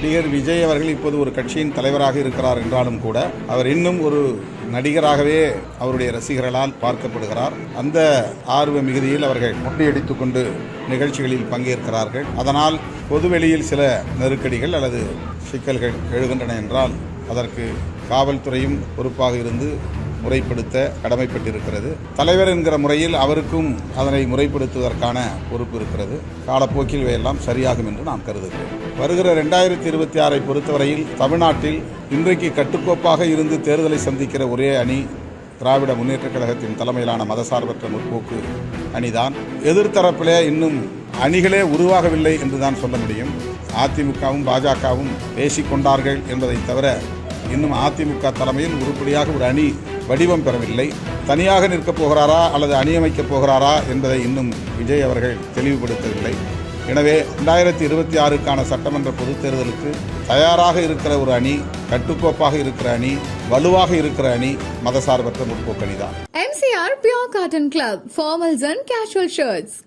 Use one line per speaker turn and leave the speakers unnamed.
நடிகர் விஜய் அவர்கள் இப்போது ஒரு கட்சியின் தலைவராக இருக்கிறார் என்றாலும் கூட அவர் இன்னும் ஒரு நடிகராகவே அவருடைய ரசிகர்களால் பார்க்கப்படுகிறார். அந்த ஆர்வ மிகுதியில் அவர்கள் முண்டியடித்துக் கொண்டு நிகழ்ச்சிகளில் பங்கேற்கிறார்கள். அதனால் பொதுவெளியில் சில நெருக்கடிகள் அல்லது சிக்கல்கள் எழுகின்றன என்றால் அதற்கு காவல்துறையும் பொறுப்பாக இருந்து முறைப்படுத்த கடமைப்பட்டிருக்கிறது. தலைவர் என்கிற முறையில் அவருக்கும் அதனை முறைப்படுத்துவதற்கான பொறுப்பு இருக்கிறது. காலப்போக்கில் இவையெல்லாம் சரியாகும் என்று நான் கருதுகிறேன். வருகிற 2026 பொறுத்தவரையில் தமிழ்நாட்டில் இன்றைக்கு கட்டுக்கோப்பாக இருந்து தேர்தலை சந்திக்கிற ஒரே அணி திராவிட முன்னேற்றக் கழகத்தின் தலைமையிலான மதசார்பற்ற முற்போக்கு அணிதான். எதிர்த்தரப்பிலே இன்னும் அணிகளே உருவாகவில்லை என்றுதான் சொல்ல முடியும். அதிமுகவும் பாஜகவும் பேசிக்கொண்டார்கள் என்பதை தவிர இன்னும் அதிமுக தலைமையில் உருப்படியாக ஒரு அணி வடிவம் பெறவில்லை. தனியாக நிற்கப் போகிறாரா அல்லது அணி அமைக்கப் போகிறாரா என்பதை இன்னும் விஜய் அவர்கள் தெளிவுபடுத்தவில்லை. எனவே 2026க்கான சட்டமன்ற பொதுத் தேர்தலுக்கு தயாராக இருக்கிற ஒரு அணி, கட்டுக்கோப்பாக இருக்கிற அணி, வலுவாக இருக்கிற அணி மதசார்பற்ற முற்போக்கு அணிதான்.
MCR Pure Cotton Club, formals and casual shirts.